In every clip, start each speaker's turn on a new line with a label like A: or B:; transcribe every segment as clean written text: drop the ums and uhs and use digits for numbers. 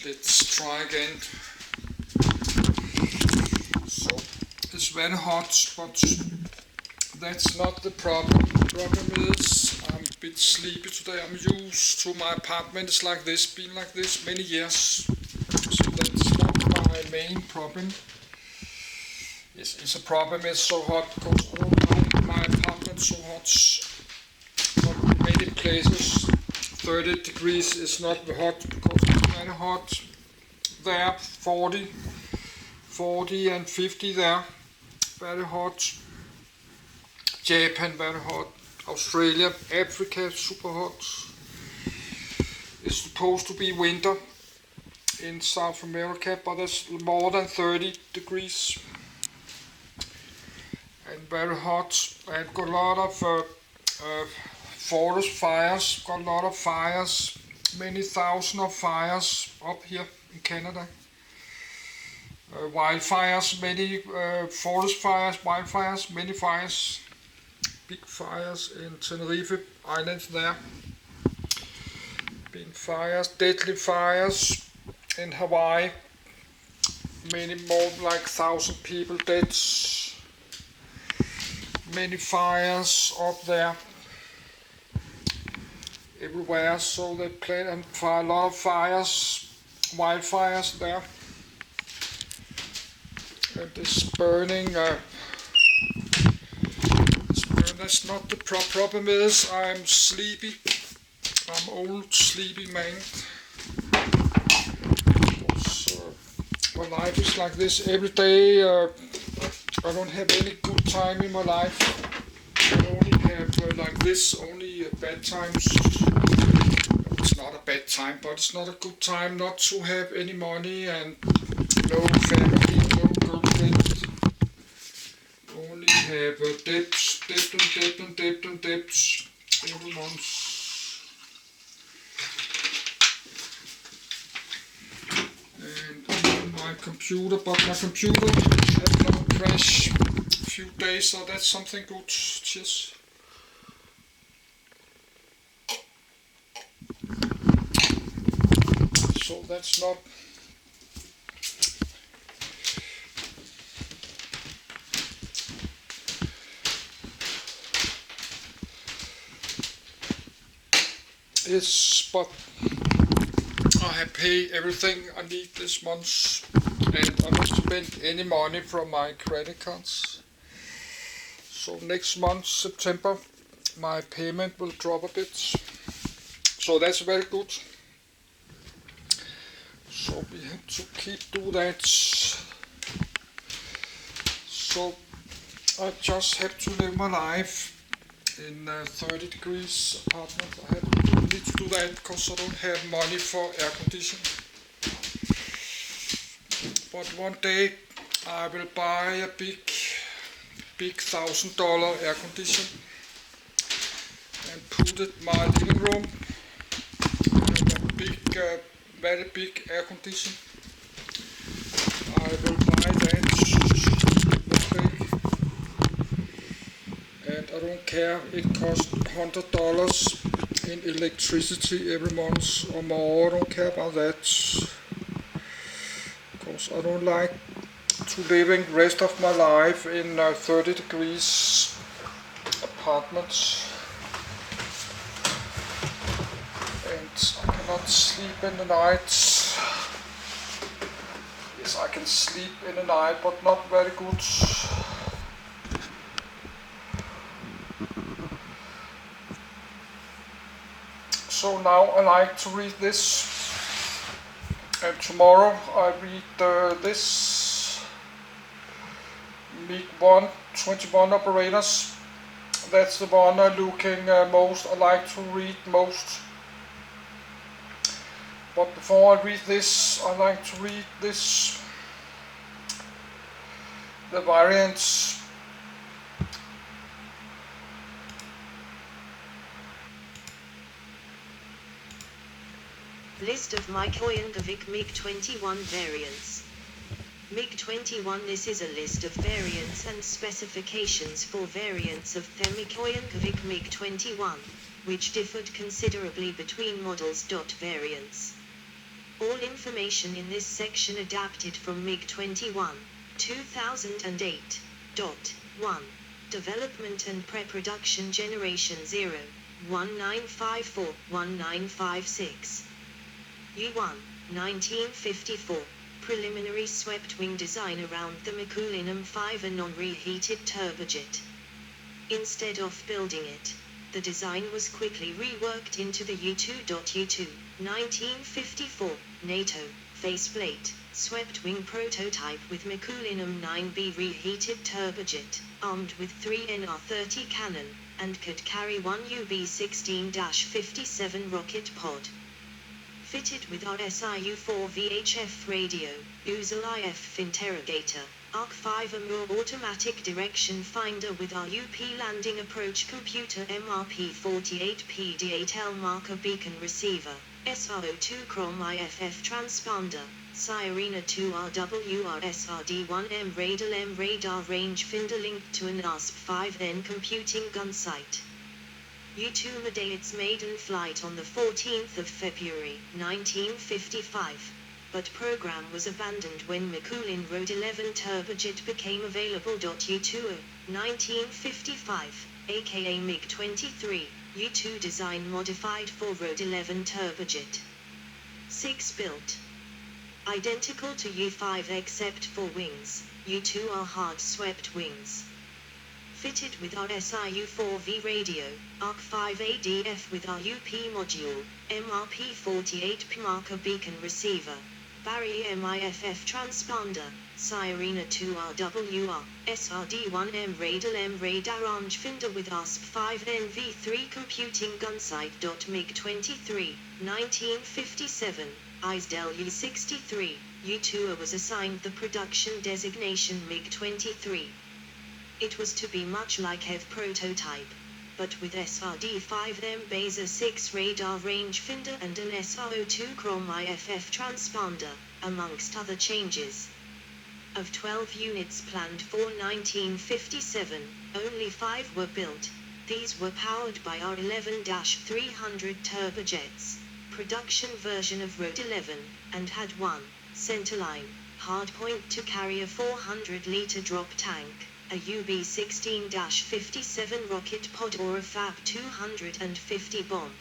A: let's try again. So it's very hot, but that's not the problem. The problem is I'm a bit sleepy today. I'm used to my apartment. It's like this, been like this many years. So that's not my main problem. Yes, it's a problem. It's so hot because I don't like my apartment so hot. But many places 30 degrees is not hot because it's very hot. There 40 and 50 there. Very hot. Japan very hot. Australia, Africa super hot. It's supposed to be winter in South America, but it's more than 30 degrees. And very hot. And got a lot of forest fires. Got a lot of fires. Many thousands of fires up here in Canada. Wildfires, many forest fires, wildfires, many fires. Big fires in Tenerife Islands there. Big fires, deadly fires in Hawaii. Many more, like 1,000 people dead. Many fires up there. Everywhere, so they plan and a lot of fires, wildfires there. And it's burning. That's not the problem. Is I'm sleepy. I'm old, sleepy man. So, my life is like this every day. I don't have any good time in my life. I only have like this, only bad times. It's not a bad time, but it's not a good time not to have any money and no family, no girlfriend. Only have debts every month. And my computer, but my computer had no crash a few days, so that's something good. Cheers. So that's not. Yes, but I have paid everything I need this month and I don't spend any money from my credit cards. So next month, September, my payment will drop a bit. So that's very good. So we have to keep do that. So I just have to live my life in 30 degrees apartment. I need to do that because I don't have money for air conditioning. But one day I will buy a big $1,000 air conditioner and put it in my living room. A big, very big air conditioner. I will buy that one day. And I don't care, it costs $100 in electricity every month or more. I don't care about that. Because I don't like to living the rest of my life in 30 degrees apartments. And I cannot sleep in the night. Yes, I can sleep in the night, but not very good. So now I like to read this, and tomorrow I read this MIG-21 operators. That's the one I'm looking most, I like to read most. But before I read this, I like to read this, the variants.
B: List of Mikoyan-Gurevich MIG-21 variants. MIG-21. This is a list of variants and specifications for variants of the Mikoyan-Gurevich MIG-21, which differed considerably between models. Variants. All information in this section adapted from MiG-21, 2008. 1. Development and pre-production generation 0, 1954, 1956. U-1, 1954. Preliminary swept-wing design around the Mikoyan M5, a non-reheated turbojet. Instead of building it, the design was quickly reworked into the U-2. 1954, NATO, faceplate, swept-wing prototype with Mikoyan M9B reheated turbojet, armed with 3 NR-30 cannon, and could carry 1 UB-16-57 rocket pod. Fitted with RSIU-4 VHF radio, Uzel IF interrogator, ARC-5 Amur automatic direction finder with RUP landing approach computer MRP-48 PD8L marker beacon receiver, SRO2 Chrome IFF transponder, Sirena 2 RWR SRD1M radar range finder linked to an ASP-5N computing gun sight. U-2 made its maiden flight on the 14th of February 1955, but program was abandoned when Mikoyan Road 11 turbojet became available. U-2 1955, aka MiG-23, U-2 design modified for Road 11 turbojet. 6 built. Identical to U-5 except for wings, U-2 are hard-swept wings. Fitted with RSIU-4V radio, ARC-5 ADF with RUP module, MRP-48 marker beacon receiver, Barry MIFF transponder, Sirena 2 RWR, SRD1M radar range finder with ASP-5NV3 computing gun sight. MiG-23, 1957, ISDEL U-63, U-2 was assigned the production designation MiG-23. It was to be much like HEV prototype, but with SRD-5M Beza 6 radar rangefinder and an SRO2 Chrome IFF transponder, amongst other changes. Of 12 units planned for 1957, only 5 were built. These were powered by R11-300 turbojets, production version of Road 11, and had one centerline hardpoint to carry a 400-liter drop tank, a UB-16-57 rocket pod or a FAB-250 bomb.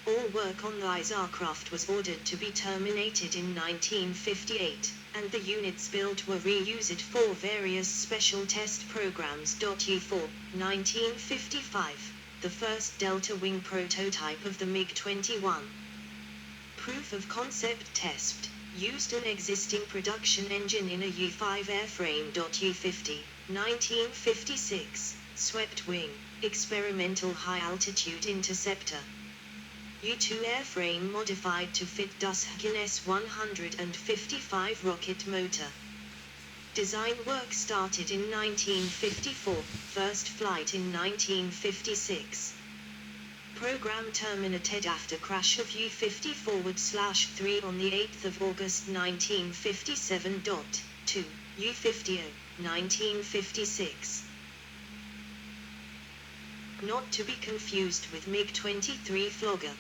B: All work on these aircraft was ordered to be terminated in 1958, and the units built were reused for various special test programs. U-4, 1955, the first Delta Wing prototype of the MiG-21. Proof of concept test, used an existing production engine in a U-5 airframe. U-50, 1956, swept wing, experimental high-altitude interceptor. U-2 airframe modified to fit Duskin S-155 rocket motor. Design work started in 1954, first flight in 1956. Program terminated after crash of U-50 /3 on the 8th of August 1957. 2. U-50, 1956. Not to be confused with MiG-23 Flogger.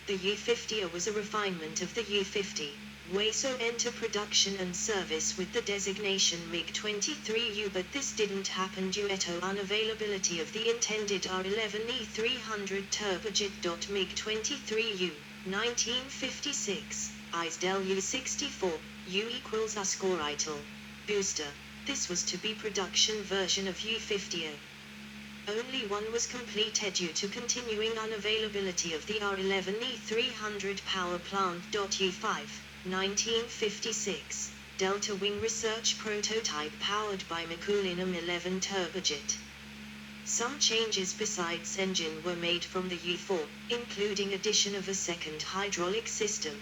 B: The U-50 was a refinement of the U-50, WASO enter production and service with the designation MiG-23U, but this didn't happen due to unavailability of the intended R11E300 turbojet. MiG-23U, 1956, ISDEL U-64, U equals Uscorital. Booster. This was to be production version of U-50. Only one was completed due to continuing unavailability of the R11E300 power plant. U-5, 1956, Delta Wing research prototype powered by Mikoyan M11 turbojet. Some changes besides engine were made from the U-4, including addition of a second hydraulic system.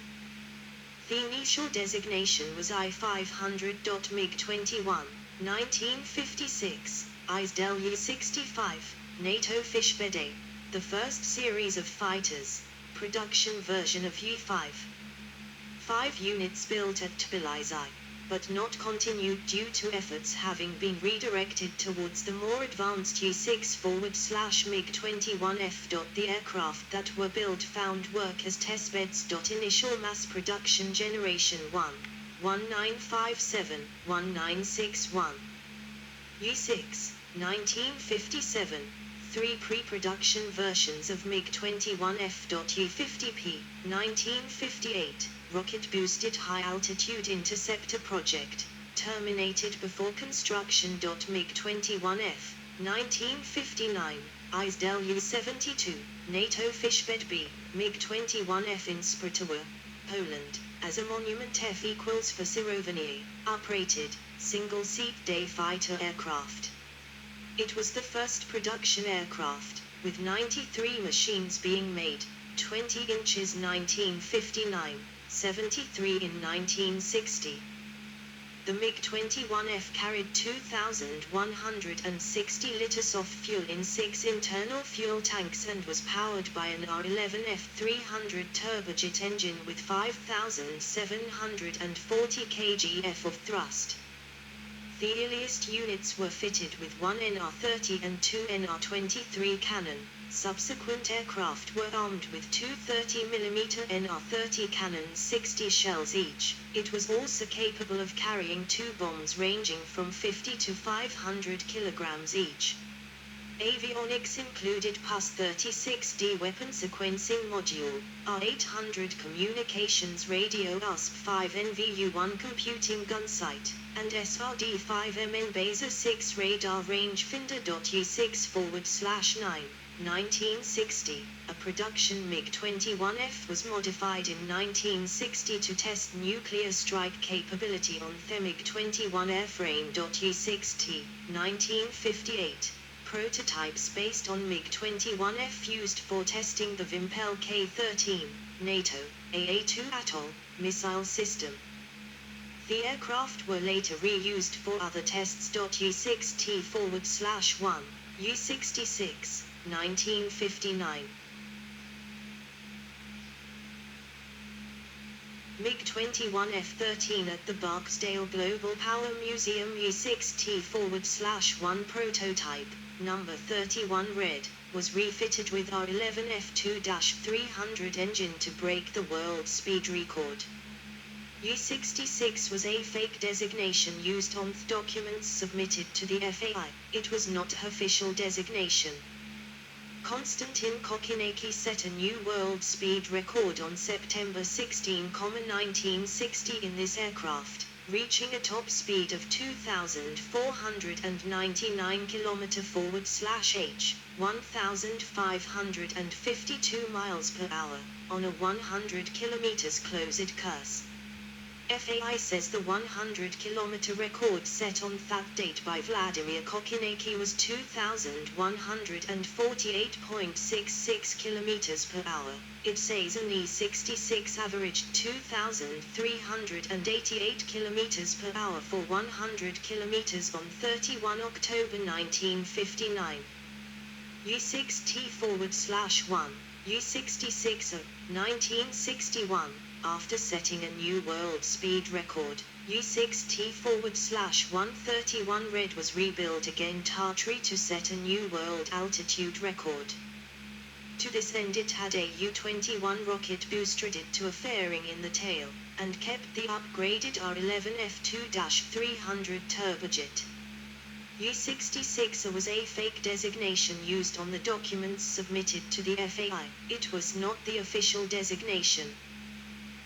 B: The initial designation was I-500. MiG-21, 1956, ISDEL U-65, NATO Fishbed, the first series of fighters, production version of U-5. 5 units built at Tbilisi. but not continued due to efforts having been redirected towards the more advanced U-6/MiG-21F. The aircraft that were built found work as testbeds. Initial mass production generation 1, 1957, 1961. U-6, 1957. 3 pre-production versions of MiG-21F. U-50P, 1958. Rocket-boosted high-altitude interceptor project, terminated before construction. MiG-21F, 1959, Isdel U-72, NATO fishbed B, MiG-21F in Spratowa, Poland, as a Monument F equals for Sirovanie, uprated, single-seat day fighter aircraft. It was the first production aircraft, with 93 machines being made, 20 inches 1959. 73 in 1960. The MiG-21F carried 2,160 liters of fuel in 6 internal fuel tanks and was powered by an R-11F300 turbojet engine with 5,740 kgf of thrust. The earliest units were fitted with one NR-30 and two NR-23 cannon. Subsequent aircraft were armed with two 30mm NR-30 cannons, 60 shells each. It was also capable of carrying 2 bombs ranging from 50 to 500 kilograms each. Avionics included PAS-36D weapon sequencing module, R-800 communications radio, USP-5NVU-1 computing gun sight, and SRD-5MN Baser 6 radar rangefinder. U-6/9, 1960, a production MiG-21F was modified in 1960 to test nuclear strike capability on the MiG-21 airframe. U-6T, 1958. Prototypes based on MiG-21F used for testing the Vimpel K-13, NATO, AA-2 Atoll, missile system. The aircraft were later reused for other tests. U-6T/1, U-66, 1959. MiG-21 F-13 at the Barksdale Global Power Museum. U-6T/1 prototype, number 31 red, was refitted with R-11 F2-300 engine to break the world speed record. U-66 was a fake designation used on the documents submitted to the FAI. It was not her official designation. Konstantin Kokinaki set a new world speed record on September 16, 1960 in this aircraft, reaching a top speed of 2,499 km/h, 1,552 miles per hour, on a 100 km closed course. FAI says the 100-kilometer record set on that date by Vladimir Kokinaki was 2,148.66 kilometers per hour. It says an E-66 averaged 2,388 kilometers per hour for 100 kilometers on 31 October 1959. U-6T/1, U-66, 1961. After setting a new world speed record, U-6T/131 red was rebuilt again Tartary to set a new world altitude record. To this end it had a U-21 rocket boosted to a fairing in the tail, and kept the upgraded R-11 F2-300 turbojet. U-66 was a fake designation used on the documents submitted to the FAI. It was not the official designation.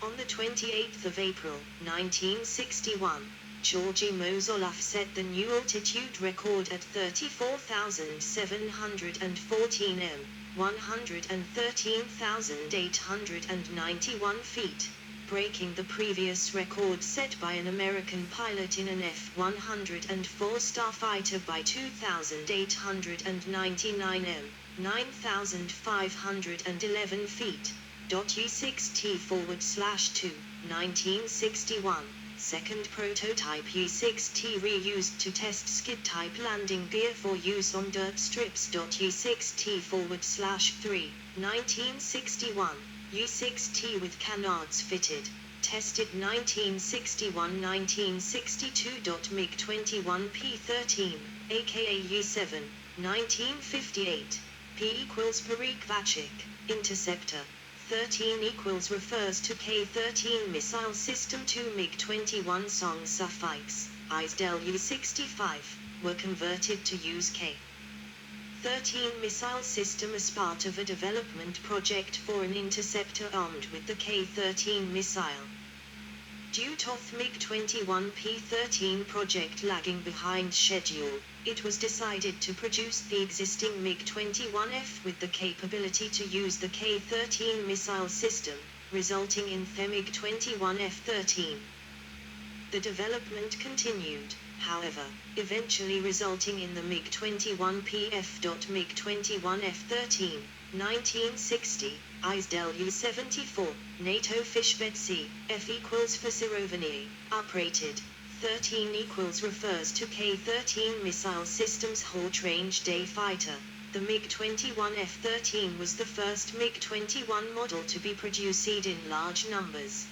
B: On the 28th of April, 1961, Georgy Mozolov set the new altitude record at 34,714 m, 113,891 feet, breaking the previous record set by an American pilot in an F-104 Starfighter by 2,899 m, 9,511 feet. U-6T/2, 1961, second prototype U-6T reused to test skid-type landing gear for use on dirt strips. U-6T/3, 1961, U-6T with canards fitted, tested 1961-1962. MiG-21 P-13, aka U-7, 1958. P equals Perikvachik, interceptor. 13 equals refers to K-13 missile system. 2 MiG-21 song suffix, ISDEL U-65, were converted to use K-13 missile system as part of a development project for an interceptor armed with the K-13 missile. Due to the MiG-21 P-13 project lagging behind schedule, it was decided to produce the existing MiG-21F with the capability to use the K-13 missile system, resulting in the MiG-21F-13. The development continued, however, eventually resulting in the MiG-21 PF. MiG-21F-13, 1960, ISDEL U-74, NATO Fishbed C, F equals for Sirovany, uprated. 13 equals refers to K-13 missile systems Short Range Day Fighter. The MiG-21 F-13 was the first MiG-21 model to be produced in large numbers.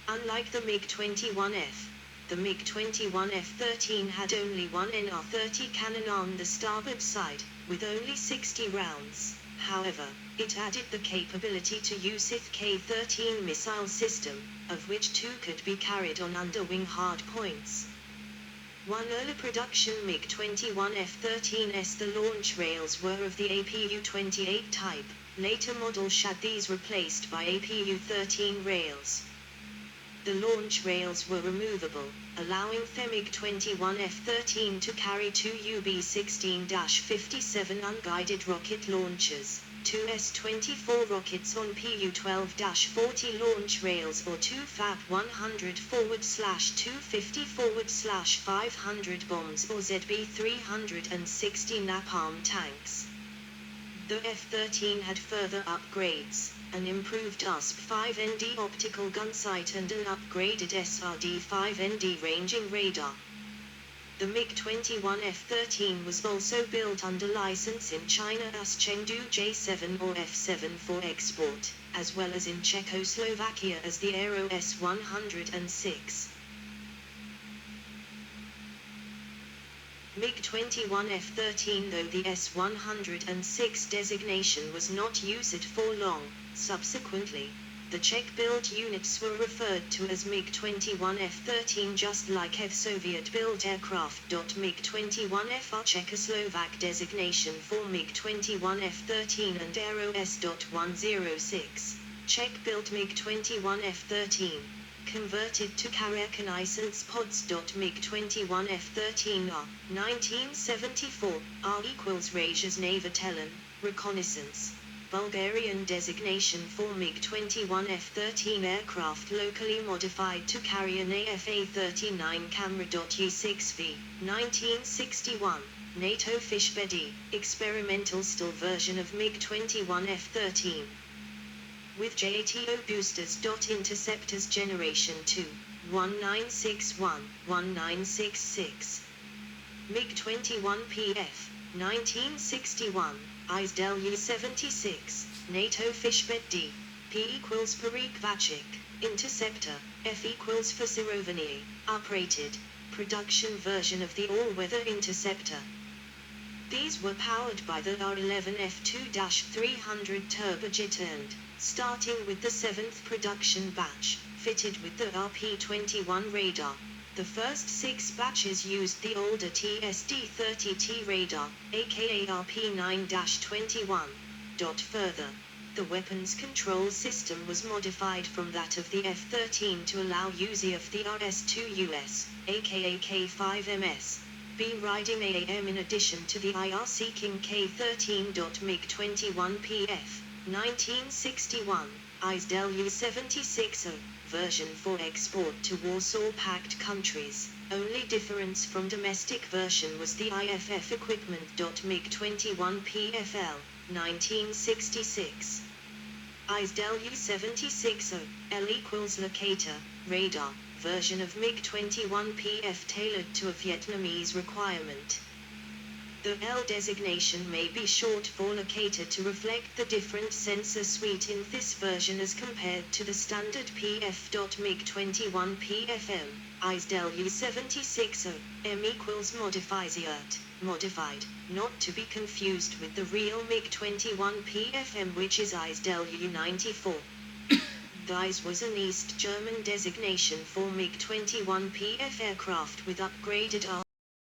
B: Unlike the MiG-21F, the MiG-21 F-13 had only one NR-30 cannon on the starboard side, with only 60 rounds. However, it added the capability to use its K-13 missile system, of which 2 could be carried on underwing hardpoints. One early production MiG-21 F-13s, the launch rails were of the APU-28 type. Later models had these replaced by APU-13 rails. The launch rails were removable, allowing the MiG-21 F-13 to carry 2 UB-16-57 unguided rocket launchers, 2 S-24 rockets on PU-12-40 launch rails, or 2 FAB-100 /250/500 bombs or ZB-360 napalm tanks. The F-13 had further upgrades, an improved USP-5ND optical gun sight and an upgraded SRD-5ND ranging radar. The MiG-21 F-13 was also built under license in China as Chengdu J7 or F7 for export, as well as in Czechoslovakia as the Aero S-106. MiG-21 F-13. Though the S-106 designation was not used for long, subsequently, the Czech-built units were referred to as MiG-21 F-13 just like Soviet-built aircraft. MiG-21F are Czechoslovak designation for MiG-21 F-13 and Aero S.106, Czech-built MiG-21 F-13. Converted to reconnaissance pods. MiG-21 F-13 are, 1974, R equals Razhesnavatelin, reconnaissance. Bulgarian designation for MiG-21 F-13 aircraft locally modified to carry an AFA-39 camera. U-6V, 1961, NATO Fishbed, experimental still version of MiG-21 F-13. With JATO boosters. Interceptors Generation 2, 1961, 1966. MiG-21 PF, 1961, ISDEL U-76, NATO Fishbed D, P equals Perikvachik, interceptor, F equals for Sirovany, uprated, production version of the all-weather interceptor. These were powered by the R-11 F2-300 turbojet and, starting with the 7th production batch, fitted with the RP-21 radar. The first 6 batches used the older TSD-30T radar, aka RP-9-21. Further, the weapons control system was modified from that of the F-13 to allow use of the RS-2US, aka K-5MS, B riding AAM in addition to the IR-seeking K-13. MiG-21 PF, 1961, ISDEL U-76 version for export to Warsaw Pact countries. Only difference from domestic version was the IFF equipment. MiG-21 PFL, 1966. ISDEL U-76 L equals locator, radar, version of MiG-21 PF tailored to a Vietnamese requirement. The L designation may be short for locator to reflect the different sensor suite in this version as compared to the standard PF.MiG-21 PFM, ISDLU-76O, M equals modified, not to be confused with the real MiG-21 PFM which is ISDLU-94. DICE was an East German designation for MiG-21 PF aircraft with upgraded